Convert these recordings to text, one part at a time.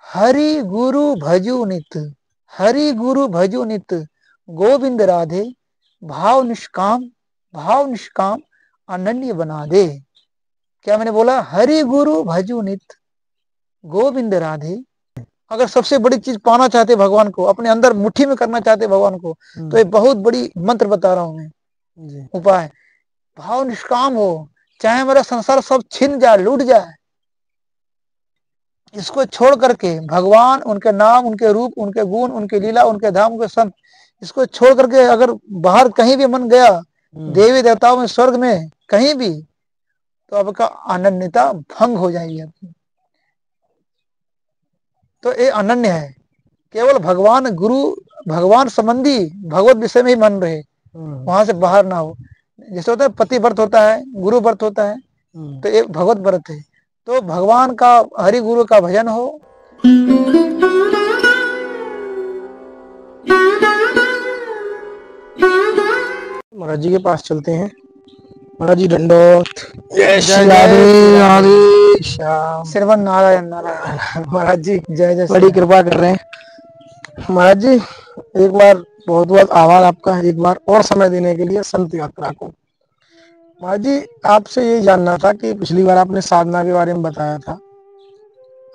हरि गुरु भजु नित, हरि गुरु भजु नित, गोविंद राधे भाव निष्काम अनन्य बना दे। क्या मैंने बोला? हरि गुरु भजु नित, गोविंद राधे। अगर सबसे बड़ी चीज पाना चाहते भगवान को, अपने अंदर मुट्ठी में करना चाहते भगवान को, तो एक बहुत बड़ी मंत्र बता रहा हूं मैं, उपाय। भाव निष्काम हो, चाहे मेरा संसार सब छिन जाए, लूट जाए, इसको छोड़ करके भगवान, उनके नाम, उनके रूप, उनके गुण, उनके लीला, उनके धाम, उनके संत, इसको छोड़ करके अगर बाहर कहीं भी मन गया, देवी देवताओं में, स्वर्ग में, कहीं भी, तो आपका अनन्यता भंग हो जाएगी आपकी। तो ये अनन्य है, केवल भगवान गुरु, भगवान संबंधी, भगवत विषय में ही मन रहे, वहां से बाहर ना हो। जैसे होता है पति व्रत होता है, गुरु व्रत होता है, तो एक भगवत व्रत है। तो भगवान का, हरि गुरु का भजन हो। महाराज जी के पास चलते हैं। महाराज जी दंडोत। जय जय जय राधे श्याम। श्रवण नारायण नारायण। महाराज जी जय जय बड़ी कृपा कर रहे हैं। महाराज जी एक बार बहुत बहुत आभार आपका, एक बार और समय देने के लिए संत यात्रा को। महाराज जी आपसे ये जानना था कि पिछली बार आपने साधना के बारे में बताया था,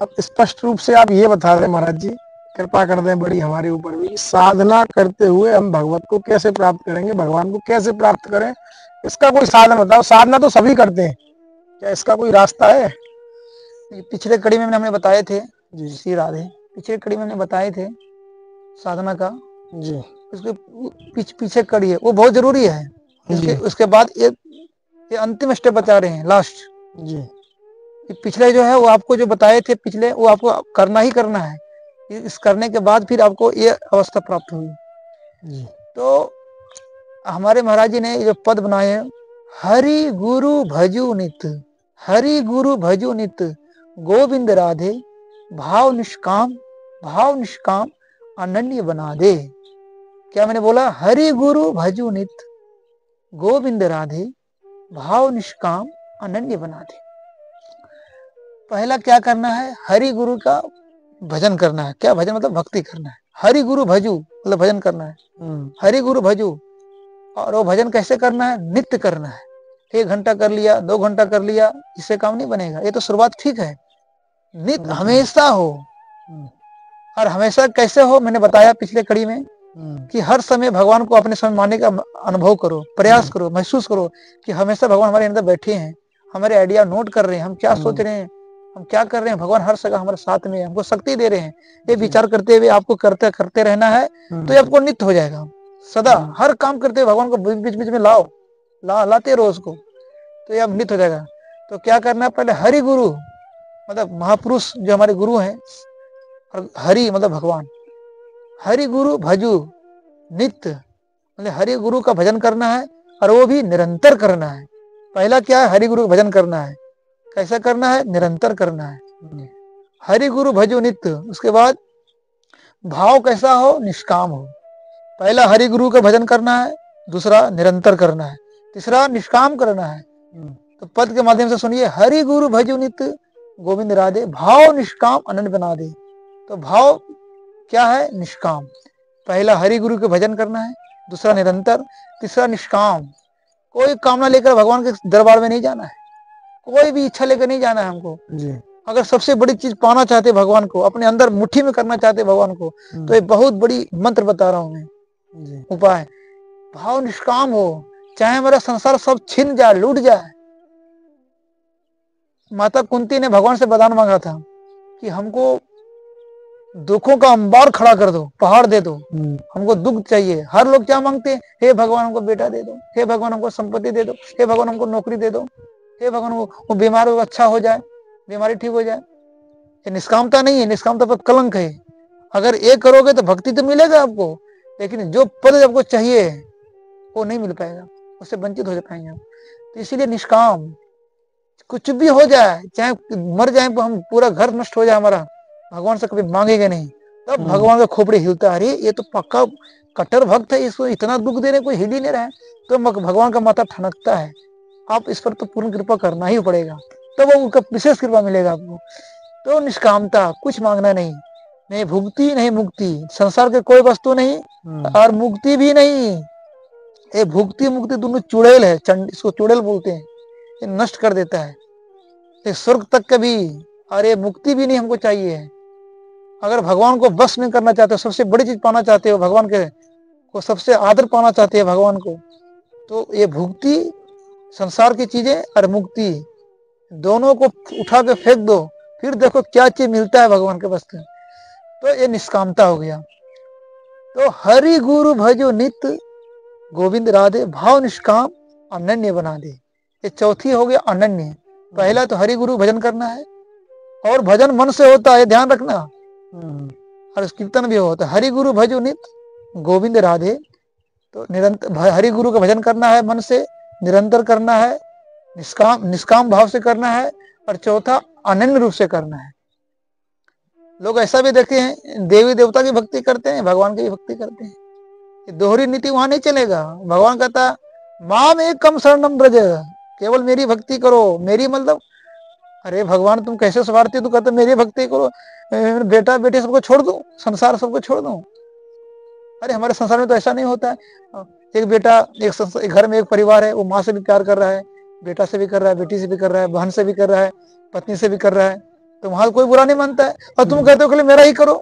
अब स्पष्ट रूप से आप ये बता रहे महाराज जी, कृपा कर दें बड़ी हमारे ऊपर भी, साधना करते हुए हम भगवत को कैसे प्राप्त करेंगे, भगवान को कैसे प्राप्त करें, इसका कोई साधन बताओ। साधना तो सभी करते हैं, क्या इसका कोई रास्ता है? पिछले कड़ी में हमने बताए थे जी, श्री राधे, पिछले कड़ी में हमने बताए थे साधना का जी। उसके पीछे कड़ी है, वो बहुत जरूरी है। उसके बाद ये अंतिम स्टेप बता रहे हैं, लास्ट जी। पिछले जो है वो आपको जो बताए थे पिछले, वो आपको करना ही करना है। इस करने के बाद फिर आपको ये अवस्था प्राप्त होगी। तो हमारे महाराज जी ने जो पद बनाए हैं, हरि गुरु भजु नित, हरि गुरु भजु नित, गोविंद राधे भाव निष्काम अनन्य बना दे। क्या मैंने बोला? हरि गुरु भजु नित, गोविंद राधे भाव निष्काम अनन्य बना दे। पहला क्या करना है? हरि गुरु का भजन करना है। क्या भजन? मतलब भक्ति करना है। हरि गुरु भजु मतलब भजन करना है। हरि गुरु भजु, और वो भजन कैसे करना है? नित्य करना है। 1 घंटा कर लिया, 2 घंटा कर लिया, इससे काम नहीं बनेगा। ये तो शुरुआत ठीक है, नित्य हमेशा हो। और हमेशा कैसे हो? मैंने बताया पिछले कड़ी में कि हर समय भगवान को अपने समय मानने का अनुभव करो, प्रयास करो, महसूस करो कि हमेशा भगवान हमारे अंदर बैठे हैं, हमारे आइडिया नोट कर रहे हैं, हम क्या सोच रहे हैं, हम क्या कर रहे हैं, भगवान हर जगह हमारे साथ में, हमको शक्ति दे रहे हैं। ये विचार करते हुए आपको करते रहना है, तो ये आपको नित्य हो जाएगा। सदा हर काम करते हुए भगवान को बीच बीच में लाते रोज को, तो ये अब नित्य हो जाएगा। तो क्या करना है? पहले हरि गुरु मतलब महापुरुष जो हमारे गुरु हैं, और हरि मतलब भगवान, हरि गुरु भजु नित्य मतलब हरि गुरु का भजन करना है, और वो भी निरंतर करना है। पहला क्या है? हरि गुरु का भजन करना है। कैसा करना है? निरंतर करना है। हरि गुरु भजु नित्य। उसके बाद भाव कैसा हो? निष्काम हो। पहला हरि गुरु का भजन करना है, दूसरा निरंतर करना है, तीसरा निष्काम करना है। तो पद के माध्यम से सुनिए, हरि गुरु भजु नित्य, गोविंद राधे भाव निष्काम अनन्य बना दे। तो भाव क्या है? निष्काम। पहला हरि गुरु के भजन करना है, दूसरा निरंतर, तीसरा निष्काम। कोई कामना लेकर भगवान के दरबार में नहीं जाना है, कोई भी इच्छा लेकर नहीं जाना है हमको जी। अगर सबसे बड़ी चीज पाना चाहते भगवान को, अपने अंदर मुट्ठी में करना चाहते भगवान को, तो एक बहुत बड़ी मंत्र बता रहा हूं मैं जी। उपाय। भाव निष्काम हो, चाहे मेरा संसार सब छिन जाए, लूट जाए। माता कुंती ने भगवान से वरदान मांगा था कि हमको दुखों का अंबार खड़ा कर दो, पहाड़ दे दो, हमको दुख चाहिए। हर लोग क्या मांगते हैं? हे भगवान हमको बेटा दे दो, हे भगवान हमको संपत्ति दे दो, हे भगवान हमको नौकरी दे दो, हे भगवान वो बीमार हो अच्छा हो जाए, बीमारी ठीक हो जाए। ये निष्कामता नहीं है, निष्कामता पर कलंक है। अगर ये करोगे तो भक्ति तो मिलेगा आपको, लेकिन जो पद आपको चाहिए वो नहीं मिल पाएगा, उससे वंचित हो पाएंगे आप। तो इसीलिए निष्काम, कुछ भी हो जाए, चाहे मर जाए, हम पूरा घर नष्ट हो जाए हमारा, भगवान से कभी मांगेंगे नहीं। तब भगवान का खोपड़ी हिलता है, अरे ये तो पक्का कट्टर भक्त है, इसको इतना दुख दे रहे, कोई हिल ही नहीं रहा है। तो भगवान का माथा ठनकता है, आप इस पर तो पूर्ण कृपा करना ही पड़ेगा, तब वो उनका विशेष कृपा मिलेगा आपको। तो निष्कामता, कुछ मांगना नहीं, नहीं भुक्ति नहीं मुक्ति, संसार के कोई वस्तु नहीं और मुक्ति भी नहीं। ये भुक्ति मुक्ति दोनों चुड़ैल है, इसको चुड़ैल बोलते हैं, ये नष्ट कर देता है। ये स्वर्ग तक कभी, और ये मुक्ति भी नहीं हमको चाहिए है। अगर भगवान को बस नहीं करना चाहते हो, सबसे बड़ी चीज पाना चाहते हो भगवान के को, सबसे आदर पाना चाहते हैं भगवान को, तो ये भुक्ति संसार की चीजें और मुक्ति दोनों को उठा के फेंक दो, फिर देखो क्या चीज मिलता है भगवान के वस्तु। तो ये निष्कामता हो गया। तो हरि गुरु भजो नित गोविंद राधे, भाव निष्काम अनन्य बना दे। ये चौथी हो गया अनन्य। पहला तो हरि गुरु भजन करना है, और भजन मन से होता है, ध्यान रखना, और कीर्तन भी होता है। हरि गुरु भजो नित गोविंद राधे, तो निरंतर हरि गुरु का भजन करना है, मन से निरंतर करना है, निष्काम भाव से करना है, और चौथा अनन्य रूप से करना है। लोग ऐसा भी देखे हैं, देवी देवता की भक्ति करते हैं, भगवान की भी भक्ति करते हैं। दोहरी नीति वहां नहीं चलेगा। भगवान कहता माम एकम शरणम ब्रज, केवल मेरी भक्ति करो। मेरी मतलब, अरे भगवान तुम कैसे स्वार्थी, तू कहते मेरी भक्ति करो, बेटा बेटी सबको छोड़ दूं, संसार सबको छोड़ दूं। अरे हमारे संसार में तो ऐसा नहीं होता है। एक बेटा, एक घर में एक परिवार है, वो माँ से भी प्यार कर रहा है, बेटा से भी कर रहा है, बेटी से भी कर रहा है, बहन से भी कर रहा है, पत्नी से भी कर रहा है, तो वहां कोई बुरा नहीं मानता है। और तुम कहते हो कि मेरा ही करो,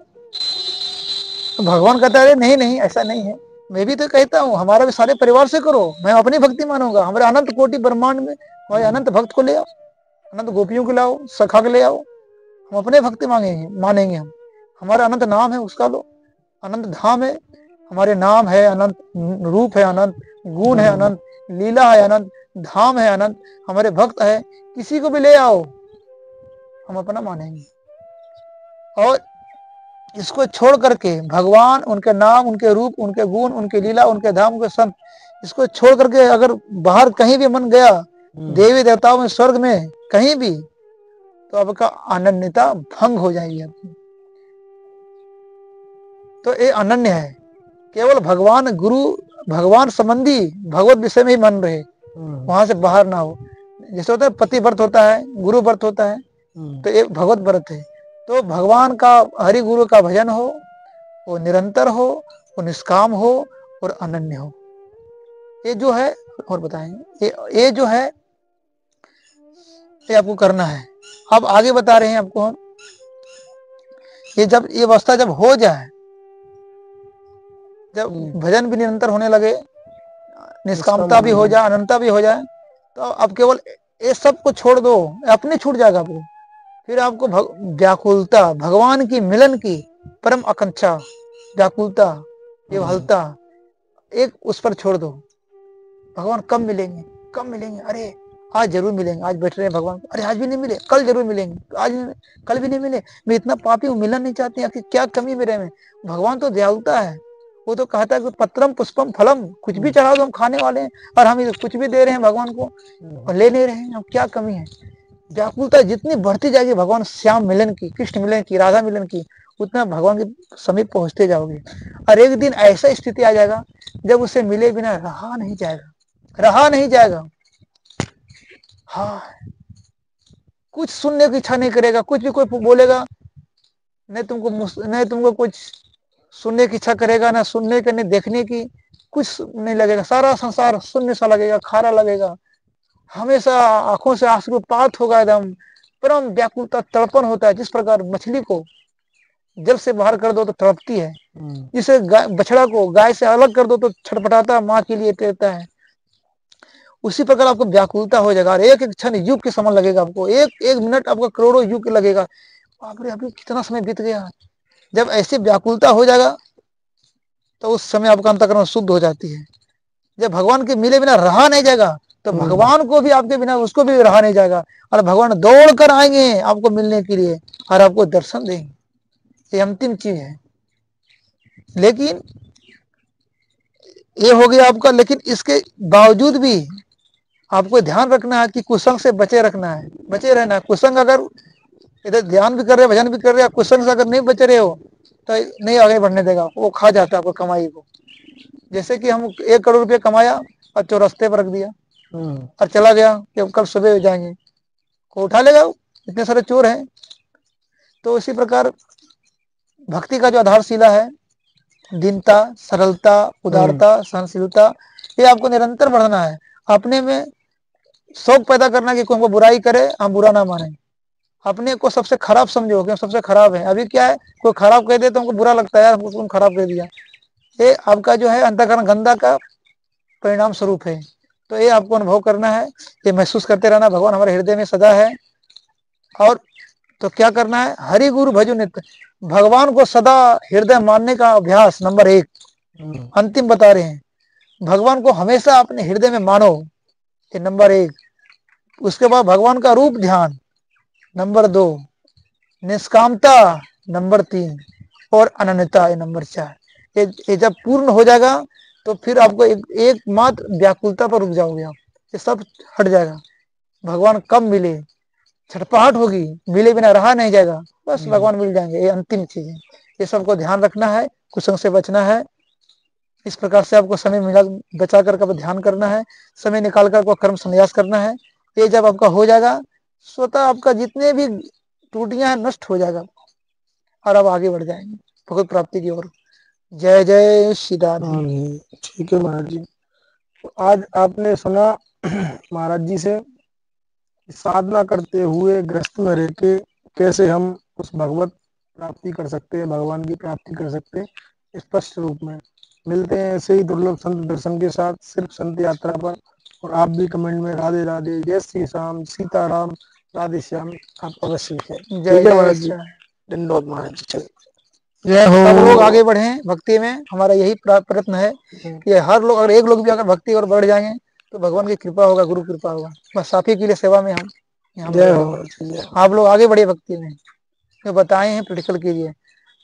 तो भगवान कहता है नहीं नहीं ऐसा नहीं है। मैं भी तो कहता हूँ हमारा भी सारे परिवार से करो, मैं अपनी भक्ति मानूंगा। हमारे अनंत कोटि ब्रह्मांड में हमारे अनंत भक्त को ले आओ, अनंत गोपियों को लाओ, सखा को ले आओ, हम अपने भक्ति मानेंगे। हम हमारा अनंत नाम है उसका लो, अनंत धाम है, हमारे नाम है अनंत, रूप है अनंत, गुण है अनंत, लीला है अनंत, धाम है अनंत, हमारे भक्त है, किसी को भी ले आओ, हम अपना मानेंगे। और इसको छोड़ करके भगवान, उनके नाम, उनके रूप, उनके गुण, उनके लीला, उनके धाम, उनके संत, इसको छोड़ करके अगर बाहर कहीं भी मन गया, देवी देवताओं में, स्वर्ग में, कहीं भी, तो आपका अनन्यता भंग हो जाएगी आपकी। तो ये अनन्य है, केवल भगवान गुरु, भगवान संबंधी, भगवत विषय में ही मन रहे, वहां से बाहर ना हो। जैसे होता है पति व्रत होता है, गुरु व्रत होता है, तो एक भगवत व्रत है। तो भगवान का, हरि गुरु का भजन हो, वो निरंतर हो, वो निष्काम हो और अनन्य हो। ये जो है, और बताएंगे ये जो है, ये आपको करना है। अब आगे बता रहे हैं आपको हम, ये जब ये अवस्था जब हो जाए, जब भजन भी निरंतर होने लगे, निष्कामता भी हो जाए, अनंतता भी हो जाए, तो अब केवल ये सब को छोड़ दो, अपने छूट जाएगा आपको। फिर आपको व्याकुलता, भगवान की मिलन की परम आकांक्षा, व्याकुलता, ये हलता, एक उस पर छोड़ दो। भगवान कब मिलेंगे, कब मिलेंगे, अरे आज जरूर मिलेंगे, आज बैठ रहे हैं भगवान, अरे आज भी नहीं मिले, कल जरूर मिलेंगे, आज कल भी नहीं मिले, मैं इतना पापी हूँ, मिलना नहीं चाहती, आखिर क्या कमी मेरे में। भगवान तो दयालुता है, वो तो कहता है कि पत्रम पुष्पम फलम, कुछ भी चढ़ा दो हम खाने वाले हैं, और हम कुछ भी दे रहे हैं भगवान को और ले नहीं रहे हैं, हम क्या कमी है। व्याकुलता जितनी बढ़ती जाएगी भगवान श्याम मिलन की, कृष्ण मिलन की, राधा मिलन की, उतना भगवान के समीप पहुंचते जाओगे। और एक दिन ऐसा स्थिति आ जाएगा जब उसे मिले बिना रहा नहीं जाएगा, रहा नहीं जाएगा। हाँ, कुछ सुनने की इच्छा नहीं करेगा, कुछ भी कोई बोलेगा नहीं तुमको कुछ सुनने की इच्छा करेगा, ना सुनने की, नहीं देखने की, कुछ नहीं लगेगा। सारा संसार शून्य सा लगेगा, खारा लगेगा, हमेशा आंखों से आंसुपात होगा, एकदम परम व्याकुलता, तड़पन होता है। जिस प्रकार मछली को जल से बाहर कर दो तो तड़पती है, जिसे बछड़ा को गाय से अलग कर दो तो छटपटाता माँ के लिए रहता है, उसी प्रकार आपको व्याकुलता हो जाएगा। और एक एक क्षण युग के समान लगेगा आपको, एक एक मिनट आपका करोड़ों युग लगेगा। अभी कितना समय बीत गया। जब ऐसी व्याकुलता हो जाएगा तो उस समय आपका अंतःकरण शुद्ध हो जाती है। जब भगवान के मिले बिना रहा नहीं जाएगा तो भगवान को भी आपके बिना उसको भी रहा नहीं जाएगा, और भगवान दौड़ कर आएंगे आपको मिलने के लिए और आपको दर्शन देंगे। ये अंतिम चीज है। लेकिन ये हो गया आपका, लेकिन इसके बावजूद भी आपको ध्यान रखना है कि कुसंग से बचे रखना है, बचे रहना है। कुसंग अगर इधर ध्यान भी कर रहे, भजन भी कर रहे, कुसंग से अगर नहीं बचे रहे हो तो नहीं आगे बढ़ने देगा, वो खा जाता है आपको कमाई को। जैसे कि हम 1 करोड़ रुपया कमाया और चौरस्ते पर रख दिया और चला गया कि कल सुबह जाएंगे, को उठा लेगा, इतने सारे चोर हैं। तो इसी प्रकार भक्ति का जो आधारशिला है, दीनता, सरलता, उदारता, सहनशीलता, ये आपको निरंतर बढ़ाना है। अपने में शौक पैदा करना कि कोई हमको बुराई करे हम बुरा ना माने, अपने को सबसे खराब समझो कि हम सबसे खराब है। अभी क्या है, कोई खराब कह दे तो हमको बुरा लगता है, यार हमको तुम खराब कह दिया। ये आपका जो है अंतःकरण गंदा का परिणाम स्वरूप है। तो ये आपको अनुभव करना है, ये महसूस करते रहना भगवान हमारे हृदय में सदा है। और तो क्या करना है, हरि गुरु भजो नित्य, भगवान को सदा हृदय मानने का अभ्यास नंबर 1 अंतिम बता रहे हैं। भगवान को हमेशा अपने हृदय में मानो, ये नंबर 1। उसके बाद भगवान का रूप ध्यान नंबर 2, निष्कामता नंबर 3 और अनन्यता ये नंबर 4। ये जब पूर्ण हो जाएगा तो फिर आपको एकमात्र व्याकुलता पर रुक जाओगे आप, ये सब हट जाएगा। भगवान कब मिले, छटपटाहट होगी, मिले बिना रहा नहीं जाएगा, बस भगवान मिल जाएंगे, ये अंतिम चीज है। ये सबको ध्यान रखना है, कुसंग से बचना है। इस प्रकार से आपको समय मिला बचा कर ध्यान करना है, समय निकाल कर आपको कर्म संन्यास करना है। ये जब आपका हो जाएगा, स्वतः आपका जितने भी त्रुटियां हैं नष्ट हो जाएगा और आप आगे बढ़ जाएंगे भगवत प्राप्ति की ओर। जय जय श्री राधे। ठीक है महाराज जी, तो आज आपने सुना महाराज जी से साधना करते हुए गृहस्थ में रह के कैसे हम उस भगवत प्राप्ति कर सकते हैं, भगवान की प्राप्ति कर सकते हैं स्पष्ट रूप में। मिलते हैं ऐसे ही दुर्लभ संत दर्शन के साथ सिर्फ संत यात्रा पर। और आप भी कमेंट में राधे राधे, जय श्री श्याम, सीताराम, राधे श्याम आप अवश्य लिखें। जय महाराज जी, जय धन्यवाद महाराज जी। चलिए, जय हो। सब लोग आगे बढ़े भक्ति में, हमारा यही प्रयत्न है कि हर लोग, अगर एक लोग भी अगर भक्ति और बढ़ जाएंगे तो भगवान की कृपा होगा, गुरु कृपा होगा। बस आप ही के लिए सेवा में हम यहाँ जय हो। आप लोग आगे बढ़े भक्ति में, जो बताए हैं प्रैक्टिकल कीजिए।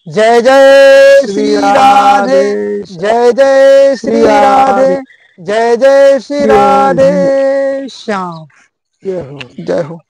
जय जय श्री राधे, जय जय श्री राधे, जय जय श्री राधे श्याम। जय हो।